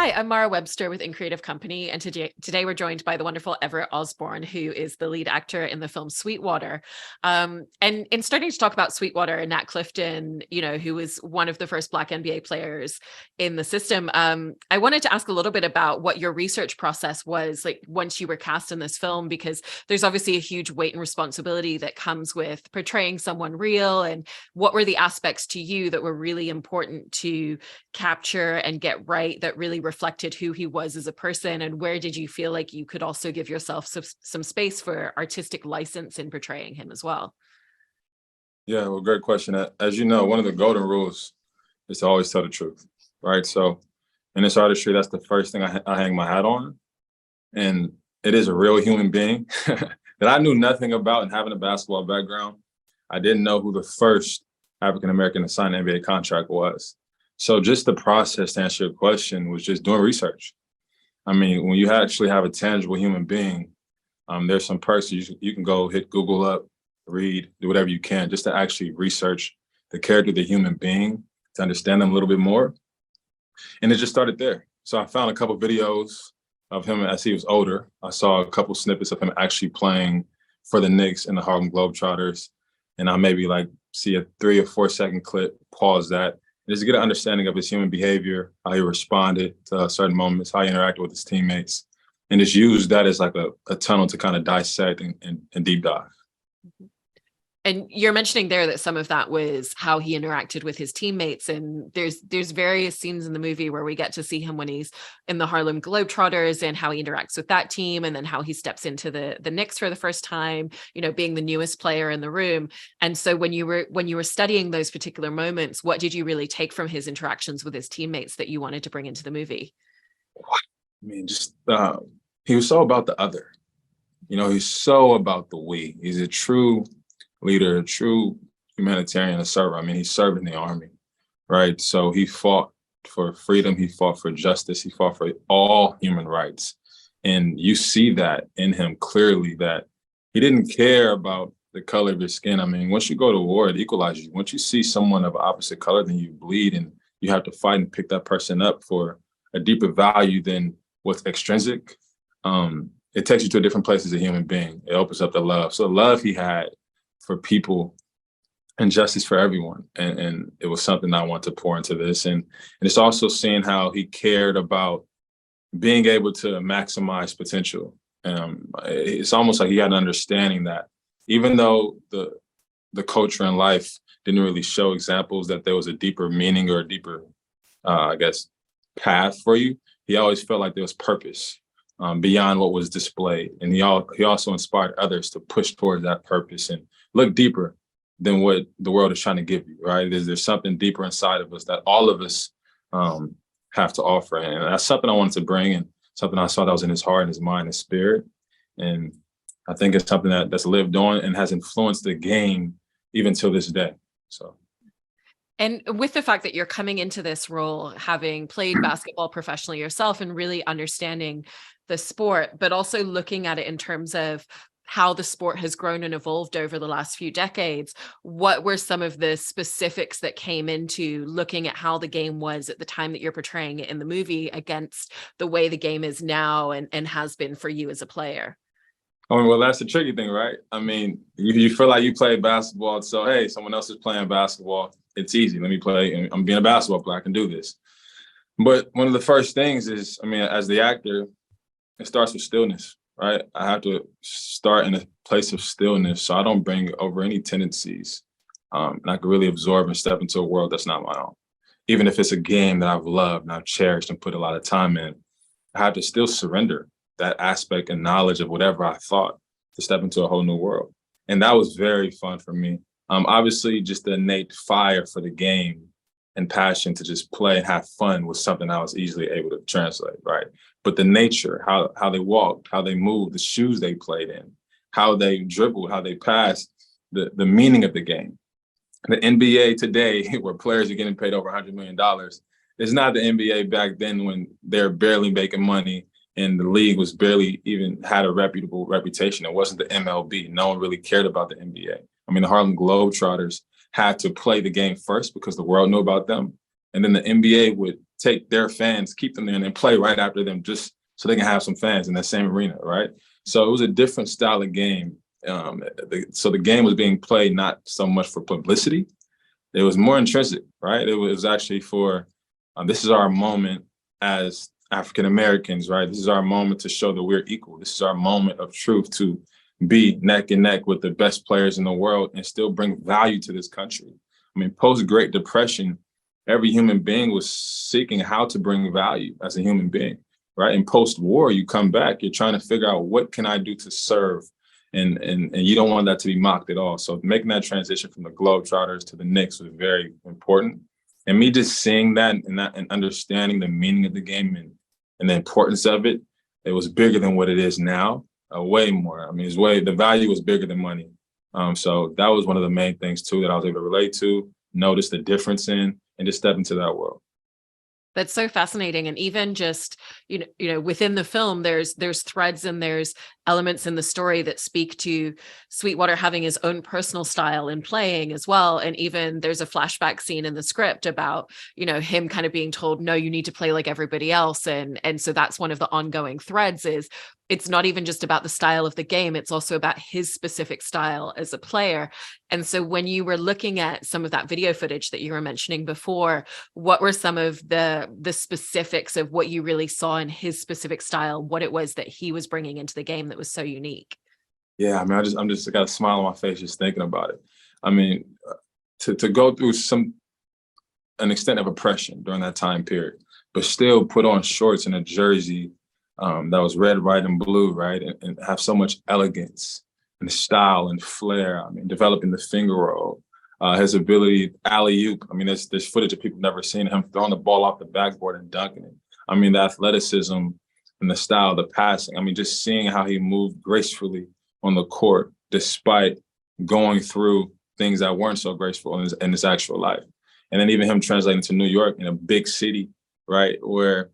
Hi, I'm Mara Webster with In Creative Company, and today we're joined by the wonderful Everett Osborne, who is the lead actor in the film Sweetwater. And in starting to talk about Sweetwater and Nat Clifton, who was one of the first Black NBA players in the system, I wanted to ask a little bit about what your research process was like once you were cast in this film, because there's obviously a huge weight and responsibility that comes with portraying someone real. And what were the aspects to you that were really important to capture and get right that really reflected who he was as a person, and where did you feel like you could also give yourself some space for artistic license in portraying him as well? Yeah, well, great question. As you know, one of the golden rules is to always tell the truth, right? So in this artistry, that's the first thing I hang my hat on. And it is a real human being that I knew nothing about. And having a basketball background, I didn't know who the first African-American to sign an NBA contract was. So just the process to answer your question was just doing research. I mean, when you actually have a tangible human being, there's some perks you can go hit Google up, read, do whatever you can just to actually research the character of the human being, to understand them a little bit more. And it just started there. So I found a couple of videos of him as he was older. I saw a couple snippets of him actually playing for the Knicks and the Harlem Globetrotters. And I maybe see a 3 or 4 second clip, pause that, just to get an understanding of his human behavior, how he responded to certain moments, how he interacted with his teammates, and just use that as like a tunnel to kind of dissect and deep dive. And you're mentioning there that some of that was how he interacted with his teammates. And there's various scenes in the movie where we get to see him when he's in the Harlem Globetrotters and how he interacts with that team, and then how he steps into the Knicks for the first time, being the newest player in the room. And so when you were studying those particular moments, what did you really take from his interactions with his teammates that you wanted to bring into the movie? I mean, he was so about the other. He's so about the we. He's a true leader, a true humanitarian, a server. I mean, he served in the army, right? So he fought for freedom. He fought for justice. He fought for all human rights. And you see that in him clearly, that he didn't care about the color of your skin. I mean, once you go to war, it equalizes you. Once you see someone of opposite color, then you bleed and you have to fight and pick that person up for a deeper value than what's extrinsic. It takes you to a different place as a human being. It opens up the love. So the love he had for people and justice for everyone. And it was something I want to pour into this. And it's also seeing how he cared about being able to maximize potential. It's almost like he had an understanding that even though the culture and life didn't really show examples that there was a deeper meaning or a deeper, path for you, he always felt like there was purpose beyond what was displayed. And he also inspired others to push towards that purpose and look deeper than what the world is trying to give you, right? There's something deeper inside of us that all of us have to offer. And that's something I wanted to bring, and something I saw that was in his heart and his mind and spirit. And I think it's something that's lived on and has influenced the game even till this day. So. And with the fact that you're coming into this role, having played basketball professionally yourself and really understanding the sport, but also looking at it in terms of how the sport has grown and evolved over the last few decades, what were some of the specifics that came into looking at how the game was at the time that you're portraying it in the movie against the way the game is now and has been for you as a player? I mean, well, that's the tricky thing, right? I mean, you feel like you play basketball, so hey, someone else is playing basketball. It's easy. Let me play. I'm being a basketball player. I can do this. But one of the first things is, I mean, as the actor, it starts with stillness, right? I have to start in a place of stillness so I don't bring over any tendencies. And I can really absorb and step into a world that's not my own. Even if it's a game that I've loved and I've cherished and put a lot of time in, I have to still surrender that aspect and knowledge of whatever I thought to step into a whole new world. And that was very fun for me. Obviously, just the innate fire for the game and passion to just play and have fun was something I was easily able to translate, right? But the nature, how they walked, how they moved, the shoes they played in, how they dribbled, how they passed, the meaning of the game. The NBA today, where players are getting paid over $100 million, is not the NBA back then when they're barely making money and the league was barely even had a reputable reputation. It wasn't the MLB. No one really cared about the NBA. I mean, the Harlem Globetrotters had to play the game first because the world knew about them. And then the NBA would take their fans, keep them there, and then play right after them just so they can have some fans in that same arena, right? So it was a different style of game. So the game was being played not so much for publicity. It was more intrinsic, right? It was actually for, this is our moment as African Americans, right? This is our moment to show that we're equal. This is our moment of truth to be neck and neck with the best players in the world and still bring value to this country. I mean, post-Great Depression, every human being was seeking how to bring value as a human being, right? And post-war, you come back, you're trying to figure out what can I do to serve, and you don't want that to be mocked at all. So making that transition from the Globetrotters to the Knicks was very important. And me just seeing that and understanding the meaning of the game and the importance of it, it was bigger than what it is now, way more. I mean, the value was bigger than money. So that was one of the main things too that I was able to relate to, notice the difference in, and just step into that world. That's so fascinating. And even just, within the film, there's threads and there's elements in the story that speak to Sweetwater having his own personal style in playing as well. And even there's a flashback scene in the script about, him kind of being told, no, you need to play like everybody else. And so that's one of the ongoing threads is it's not even just about the style of the game. It's also about his specific style as a player. And so when you were looking at some of that video footage that you were mentioning before, what were some of the specifics of what you really saw in his specific style, what it was that he was bringing into the game that was so unique? Yeah, I mean, I'm just got a smile on my face just thinking about it. I mean, to go through an extent of oppression during that time period, but still put on shorts and a jersey that was red, white, and blue, right? And have so much elegance and style and flair. I mean, developing the finger roll, his ability, alley-oop. I mean, there's footage of people never seen him throwing the ball off the backboard and dunking it. I mean, the athleticism and the style, the passing. I mean, just seeing how he moved gracefully on the court, despite going through things that weren't so graceful in his actual life. And then even him translating to New York, in a big city, right, where,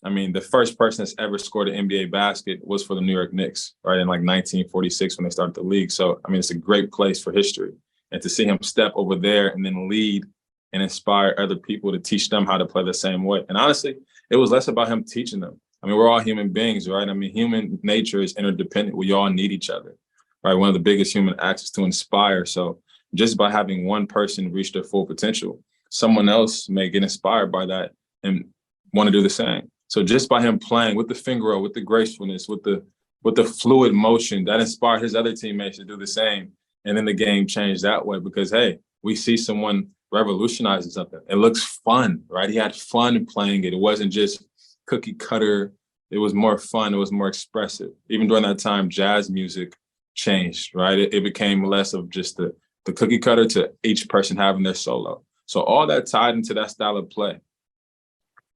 I mean, the first person that's ever scored an NBA basket was for the New York Knicks, right, in like 1946 when they started the league. So, I mean, it's a great place for history. And to see him step over there and then lead and inspire other people to teach them how to play the same way. And honestly, it was less about him teaching them. I mean, we're all human beings, right? I mean, human nature is interdependent. We all need each other, right? One of the biggest human acts is to inspire. So just by having one person reach their full potential, someone else may get inspired by that and want to do the same. So just by him playing with the finger roll, with the gracefulness, with the fluid motion, that inspired his other teammates to do the same. And then the game changed that way because, hey, we see someone revolutionizing something. It looks fun, right? He had fun playing it. It wasn't just cookie cutter. It was more fun. It was more expressive. Even during that time, jazz music changed, right? It became less of just the cookie cutter to each person having their solo. So all that tied into that style of play.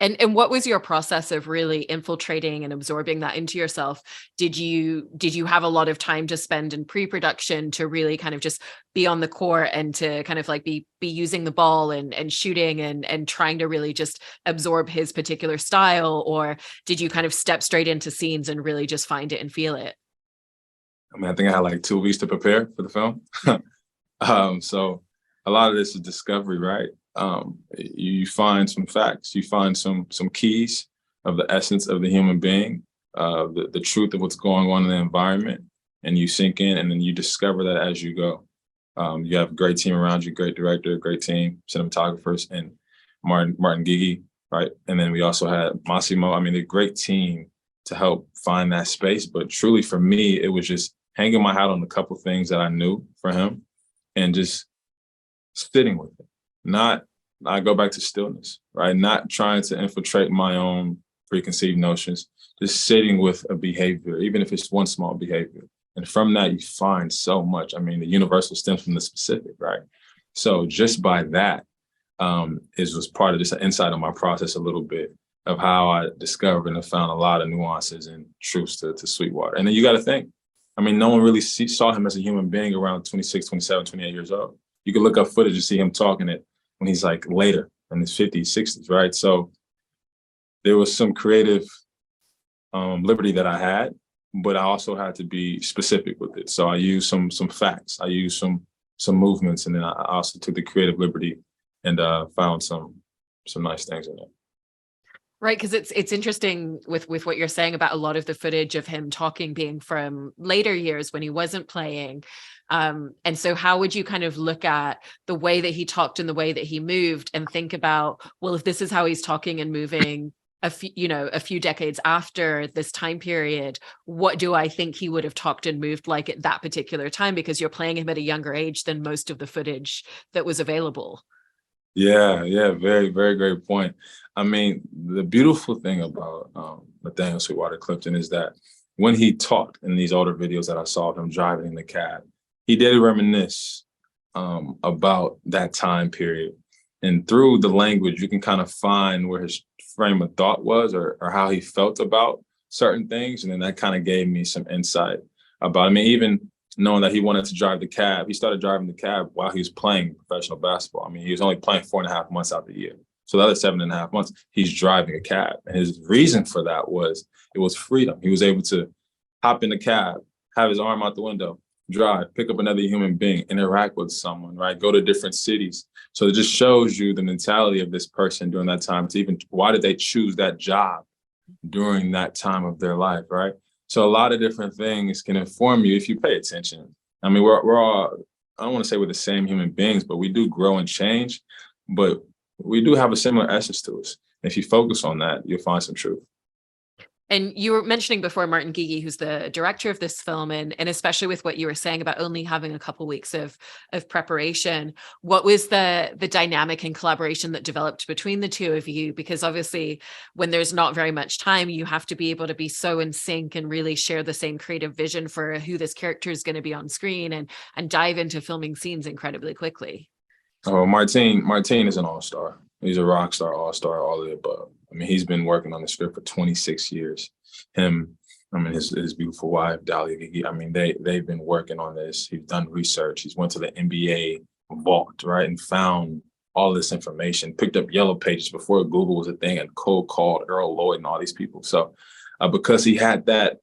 And what was your process of really infiltrating and absorbing that into yourself? Did you have a lot of time to spend in pre-production to really kind of just be on the court and to kind of like be using the ball and shooting and trying to really just absorb his particular style? Or did you kind of step straight into scenes and really just find it and feel it? I mean, I think I had like 2 weeks to prepare for the film. So a lot of this is discovery, right? You find some facts, you find some keys of the essence of the human being, the truth of what's going on in the environment, and you sink in, and then you discover that as you go. You have a great team around you, great director, great team, cinematographers, and Martin Gigi, right? And then we also had Massimo. I mean, a great team to help find that space. But truly for me, it was just hanging my hat on a couple things that I knew for him and just sitting with it. I go back to stillness, right? Not trying to infiltrate my own preconceived notions, just sitting with a behavior, even if it's one small behavior. And from that, you find so much. I mean, the universal stems from the specific, right? So just by that was part of this insight on my process a little bit of how I discovered and found a lot of nuances and truths to Sweetwater. And then you got to think, I mean, no one really saw him as a human being around 26, 27, 28 years old. You can look up footage and see him talking it when he's like later in his 50s, 60s, right? So there was some creative liberty that I had, but I also had to be specific with it. So I used some facts, I used some movements, and then I also took the creative liberty and found some nice things in it. Right, because it's interesting with what you're saying about a lot of the footage of him talking being from later years when he wasn't playing. And so how would you kind of look at the way that he talked and the way that he moved and think about, well, if this is how he's talking and moving a few decades after this time period, what do I think he would have talked and moved like at that particular time? Because you're playing him at a younger age than most of the footage that was available. Yeah, very, very great point. I mean, the beautiful thing about Nathaniel Sweetwater Clifton is that when he talked in these older videos that I saw of him driving in the cab, he did reminisce about that time period. And through the language, you can kind of find where his frame of thought was or how he felt about certain things. And then that kind of gave me some insight about, I mean, even knowing that he wanted to drive the cab. He started driving the cab while he was playing professional basketball. I mean, he was only playing 4.5 months out the year. So the other 7.5 months, he's driving a cab. And his reason for that was it was freedom. He was able to hop in the cab, have his arm out the window, drive, pick up another human being, interact with someone, right? Go to different cities. So it just shows you the mentality of this person during that time. To even why did they choose that job during that time of their life, right? So a lot of different things can inform you if you pay attention. I mean, we're all, I don't want to say we're the same human beings, but we do grow and change, but we do have a similar essence to us. If you focus on that, you'll find some truth. And you were mentioning before Martin Guigui, who's the director of this film, and especially with what you were saying about only having a couple weeks of preparation, what was the dynamic and collaboration that developed between the two of you? Because obviously, when there's not very much time, you have to be able to be so in sync and really share the same creative vision for who this character is going to be on screen and dive into filming scenes incredibly quickly. Oh, Martin is an all-star. He's a rock star, all-star, all of the above. I mean, he's been working on the script for 26 years. Him, I mean, his beautiful wife, Dahlia Guigui, I mean, they've been working on this. He's done research. He's went to the NBA vault, right, and found all this information, picked up yellow pages before Google was a thing and cold called Earl Lloyd and all these people. So because he had that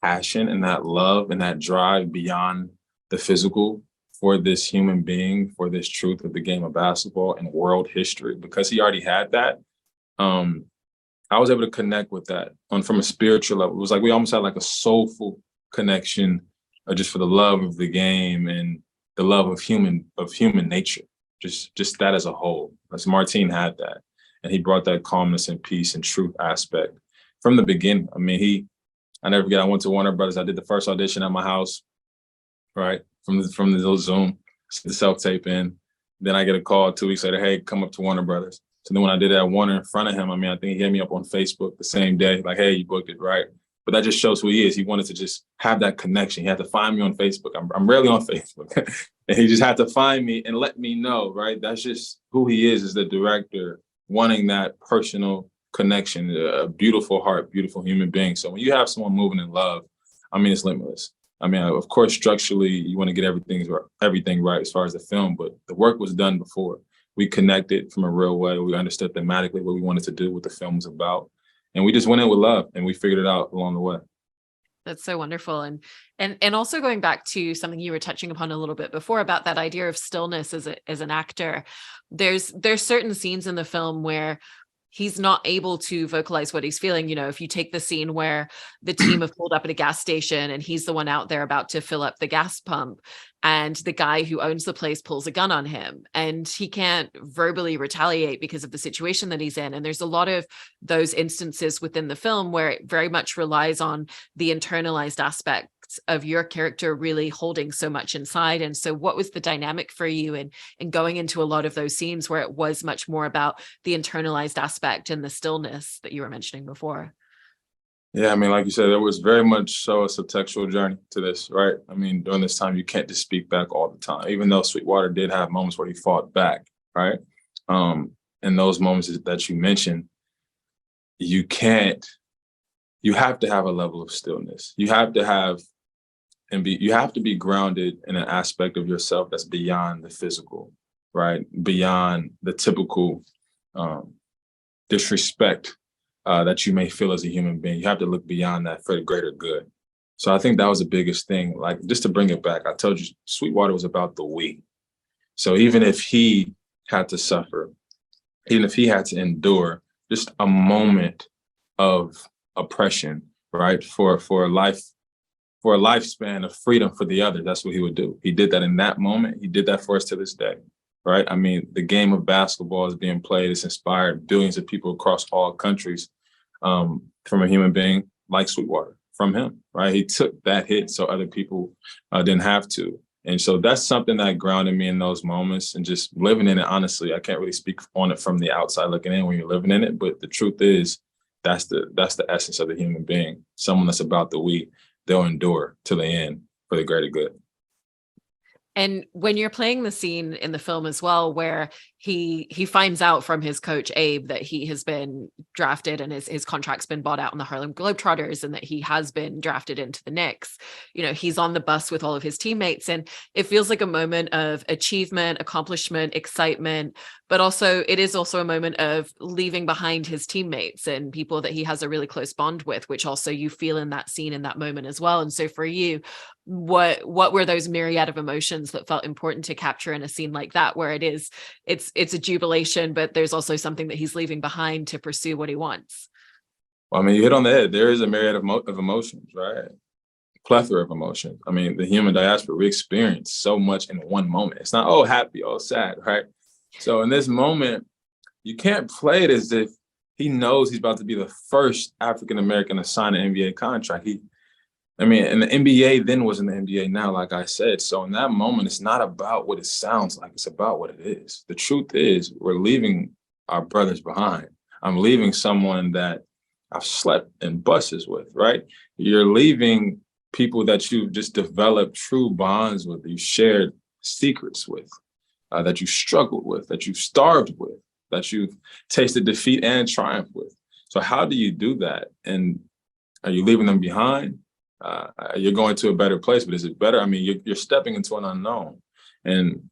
passion and that love and that drive beyond the physical, for this human being, for this truth of the game of basketball and world history, because he already had that, I was able to connect with that from a spiritual level. It was like we almost had like a soulful connection just for the love of the game and the love of human nature, just that as a whole. As Martin had that, and he brought that calmness and peace and truth aspect from the beginning. I mean, I never forget, I went to Warner Brothers. I did the first audition at my house, right? From the little Zoom, the self-tape in. Then I get a call 2 weeks later, hey, come up to Warner Brothers. So then when I did it at Warner in front of him, I mean, I think he hit me up on Facebook the same day, like, hey, you booked it, right? But that just shows who he is. He wanted to just have that connection. He had to find me on Facebook. I'm rarely on Facebook. And he just had to find me and let me know, right? That's just who he is the director, wanting that personal connection, a beautiful heart, beautiful human being. So when you have someone moving in love, I mean, it's limitless. I mean, of course, structurally, you want to get everything right as far as the film, but the work was done before. We connected from a real way. We understood thematically what we wanted to do, what the film was about. And we just went in with love and we figured it out along the way. That's so wonderful. And also going back to something you were touching upon a little bit before about that idea of stillness as an actor, there's certain scenes in the film where he's not able to vocalize what he's feeling. You know, if you take the scene where the team have pulled up at a gas station and he's the one out there about to fill up the gas pump, and the guy who owns the place pulls a gun on him and he can't verbally retaliate because of the situation that he's in. And there's a lot of those instances within the film where it very much relies on the internalized aspects of your character really holding so much inside. And so what was the dynamic for you in going into a lot of those scenes where it was much more about the internalized aspect and the stillness that you were mentioning before? Yeah, I mean, like you said, there was very much so a subtextual journey to this, right? I mean, during this time, you can't just speak back all the time, even though Sweetwater did have moments where he fought back, right? In those moments that you mentioned, you have to have a level of stillness. You have to be grounded in an aspect of yourself that's beyond the physical, right? Beyond the typical disrespect that you may feel as a human being. You have to look beyond that for the greater good. So I think that was the biggest thing. Like, just to bring it back, I told you Sweetwater was about the we. So even if he had to suffer, even if he had to endure just a moment of oppression, right? For a lifespan of freedom for the other. That's what he would do. He did that in that moment. He did that for us to this day, right? I mean, the game of basketball is being played. It's inspired billions of people across all countries from a human being like Sweetwater, from him, right? He took that hit so other people didn't have to. And so that's something that grounded me in those moments and just living in it. Honestly, I can't really speak on it from the outside looking in when you're living in it. But the truth is, that's the essence of the human being. Someone that's about the we, they'll endure to the end for the greater good. And when you're playing the scene in the film as well, where he finds out from his coach Abe that he has been drafted and his contract's been bought out on the Harlem Globetrotters and that he has been drafted into the Knicks, you know, he's on the bus with all of his teammates, and it feels like a moment of achievement, accomplishment, excitement, but also it is also a moment of leaving behind his teammates and people that he has a really close bond with, which also you feel in that scene, in that moment as well. And so for you, what were those myriad of emotions that felt important to capture in a scene like that, where it's a jubilation, but there's also something that he's leaving behind to pursue what he wants? Well, I mean, you hit on the head. There is a myriad of emotions, right? Plethora of emotions. I mean, the human diaspora, we experience so much in one moment. It's not, oh, happy, oh, sad, right? So in this moment, you can't play it as if he knows he's about to be the first African-American to sign an NBA contract. And the NBA then wasn't the NBA now, like I said. So in that moment, it's not about what it sounds like. It's about what it is. The truth is, we're leaving our brothers behind. I'm leaving someone that I've slept in buses with, right? You're leaving people that you've just developed true bonds with, you shared secrets with, that you struggled with, that you starved with, that you've tasted defeat and triumph with. So how do you do that? And are you leaving them behind? You're going to a better place, but is it better? I mean, you're stepping into an unknown, and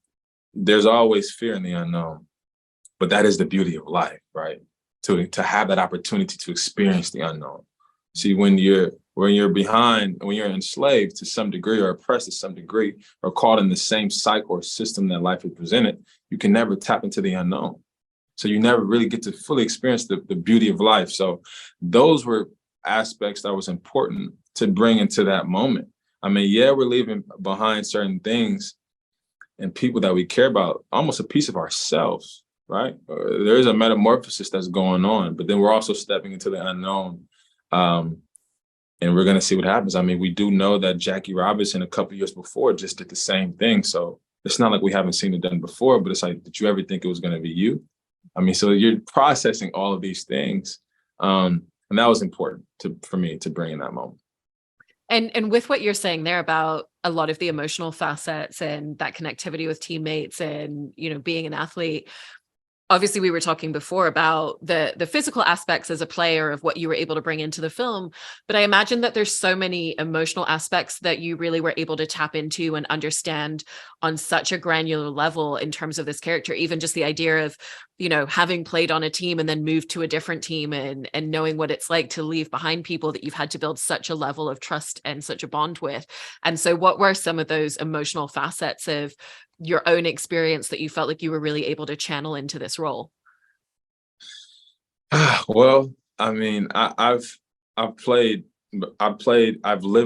there's always fear in the unknown, but that is the beauty of life, right? To have that opportunity to experience the unknown. See, when you're behind, when you're enslaved to some degree or oppressed to some degree or caught in the same cycle or system that life has presented, you can never tap into the unknown. So you never really get to fully experience the beauty of life. So those were aspects that was important to bring into that moment. I mean, yeah, we're leaving behind certain things and people that we care about, almost a piece of ourselves, right? There is a metamorphosis that's going on, but then we're also stepping into the unknown. And we're going to see what happens. I mean, we do know that Jackie Robinson a couple years before just did the same thing. So it's not like we haven't seen it done before, but it's like, did you ever think it was going to be you? I mean, so you're processing all of these things. And that was important for me to bring in that moment. And with what you're saying there about a lot of the emotional facets and that connectivity with teammates and, you know, being an athlete, obviously we were talking before about the physical aspects as a player of what you were able to bring into the film, but I imagine that there's so many emotional aspects that you really were able to tap into and understand on such a granular level in terms of this character. Even just the idea of, you know, having played on a team and then moved to a different team and knowing what it's like to leave behind people that you've had to build such a level of trust and such a bond with. And so what were some of those emotional facets of your own experience that you felt like you were really able to channel into this role? Well, I mean, I've lived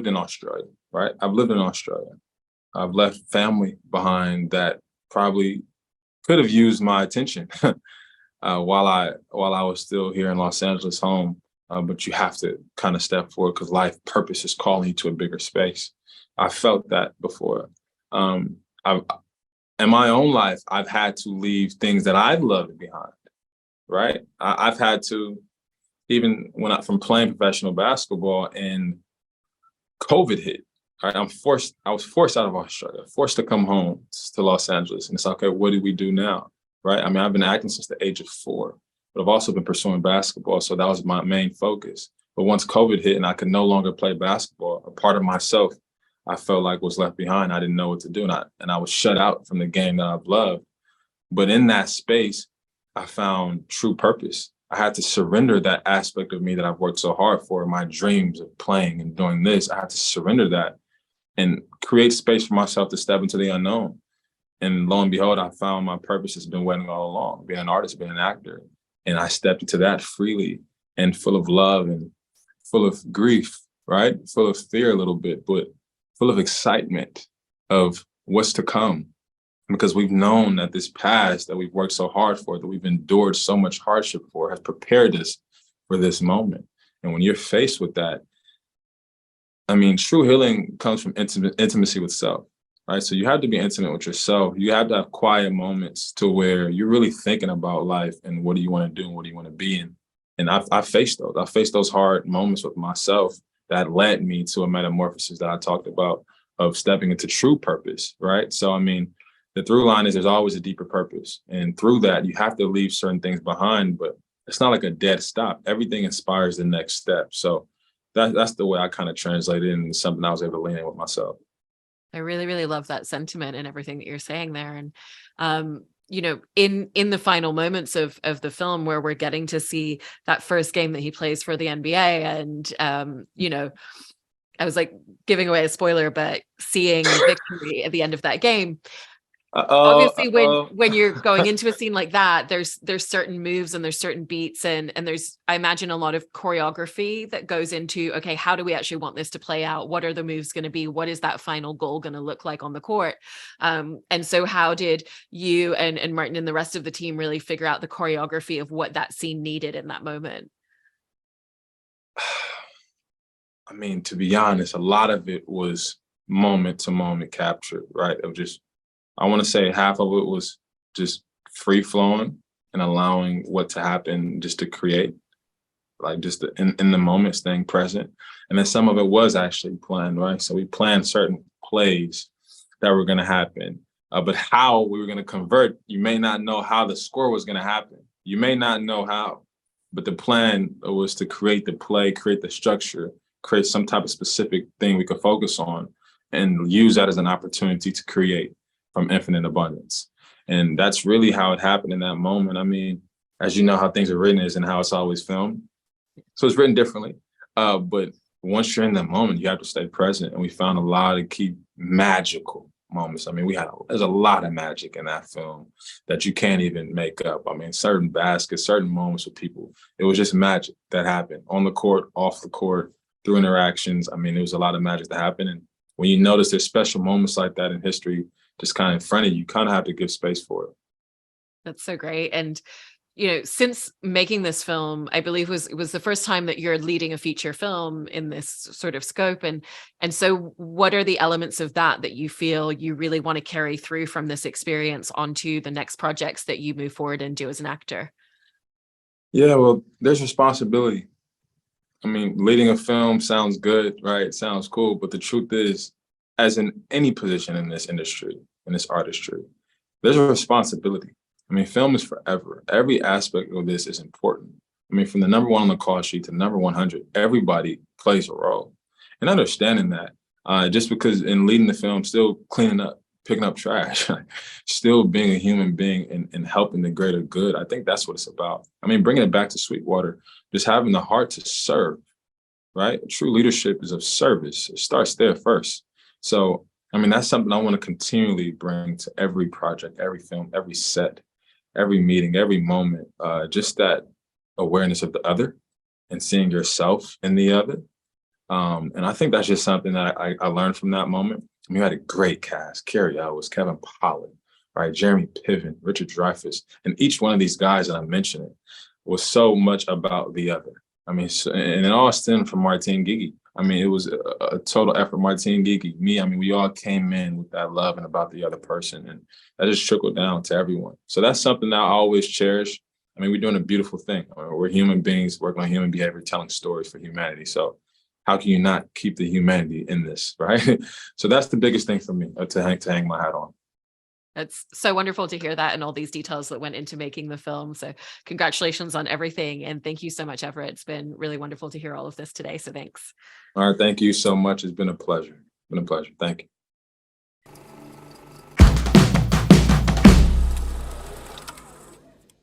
in Australia, right? I've lived in Australia. I've left family behind that probably could have used my attention while I was still here in Los Angeles home. But you have to kind of step forward because life purpose is calling you to a bigger space. I felt that before. In my own life, I've had to leave things that I've loved behind, right? I've had to, even from playing professional basketball and COVID hit, right? I was forced out of Australia, forced to come home to Los Angeles. And it's okay, what do we do now, right? I mean, I've been acting since the age of 4, but I've also been pursuing basketball. So that was my main focus. But once COVID hit and I could no longer play basketball, a part of myself I felt like was left behind. I didn't know what to do. And I was shut out from the game that I've loved. But in that space, I found true purpose. I had to surrender that aspect of me that I've worked so hard for, my dreams of playing and doing this. I had to surrender that and create space for myself to step into the unknown. And lo and behold, I found my purpose has been waiting all along, being an artist, being an actor. And I stepped into that freely and full of love and full of grief, right? Full of fear a little bit, but full of excitement of what's to come. Because we've known that this past that we've worked so hard for, that we've endured so much hardship for, has prepared us for this moment. And when you're faced with that, I mean, true healing comes from intimacy with self, right? So you have to be intimate with yourself. You have to have quiet moments to where you're really thinking about life and what do you want to do and what do you want to be in. And I faced those. I faced those hard moments with myself that led me to a metamorphosis that I talked about of stepping into true purpose, right? So, I mean, the through line is there's always a deeper purpose. And through that, you have to leave certain things behind, but it's not like a dead stop. Everything inspires the next step. So that's the way I kind of translated it into something I was able to lean in with myself. I really, really love that sentiment and everything that you're saying there. And, you know, in the final moments of the film where we're getting to see that first game that he plays for the NBA and, you know, I was like giving away a spoiler, but seeing victory at the end of that game. Obviously, when you're going into a scene like that, there's certain moves and there's certain beats and there's, I imagine, a lot of choreography that goes into, okay, how do we actually want this to play out? What are the moves going to be? What is that final goal going to look like on the court? And so how did you and Martin and the rest of the team really figure out the choreography of what that scene needed in that moment? I mean, to be honest, a lot of it was moment to moment capture, right? Of just, I want to say half of it was just free flowing and allowing what to happen just to create, like just in the moment, staying present. And then some of it was actually planned, right? So we planned certain plays that were going to happen, but how we were going to convert, you may not know how the score was going to happen. You may not know how, but the plan was to create the play, create the structure, create some type of specific thing we could focus on and use that as an opportunity to create from infinite abundance. And that's really how it happened in that moment. I mean, as you know, how things are written is and how it's always filmed. So it's written differently. But once you're in that moment, you have to stay present. And we found a lot of key magical moments. I mean, there's a lot of magic in that film that you can't even make up. I mean, certain baskets, certain moments with people, it was just magic that happened on the court, off the court, through interactions. I mean, there was a lot of magic that happened. And when you notice there's special moments like that in history, just kind of in front of you, you kind of have to give space for it. That's so great. And, you know, since making this film, I believe it was the first time that you're leading a feature film in this sort of scope. And so what are the elements of that you feel you really want to carry through from this experience onto the next projects that you move forward and do as an actor? Yeah, well, there's responsibility. I mean, leading a film sounds good, right? It sounds cool. But the truth is, as in any position in this industry, in this artistry, there's a responsibility. I mean, film is forever. Every aspect of this is important. I mean, from the number one on the call sheet to the number 100, everybody plays a role. And understanding that, just because in leading the film, still cleaning up, picking up trash, still being a human being and helping the greater good, I think that's what it's about. I mean, bringing it back to Sweetwater, just having the heart to serve, right? True leadership is of service. It starts there first. So, I mean, that's something I want to continually bring to every project, every film, every set, every meeting, every moment, just that awareness of the other and seeing yourself in the other. And I think that's just something that I learned from that moment. We had a great cast. Carrie Ellis, Kevin Pollard, right? Jeremy Piven, Richard Dreyfuss. And each one of these guys that I'm mentioning was so much about the other. I mean, and it all stemmed from Martine Gigi. I mean, it was a total effort. Martine Gigi, me, I mean, we all came in with that love and about the other person. And that just trickled down to everyone. So that's something that I always cherish. I mean, we're doing a beautiful thing. I mean, we're human beings working on human behavior, telling stories for humanity. So how can you not keep the humanity in this, right? So that's the biggest thing for me to hang my hat on. It's so wonderful to hear that and all these details that went into making the film. So congratulations on everything. And thank you so much, Everett. It's been really wonderful to hear all of this today. So thanks. All right. Thank you so much. It's been a pleasure. Thank you.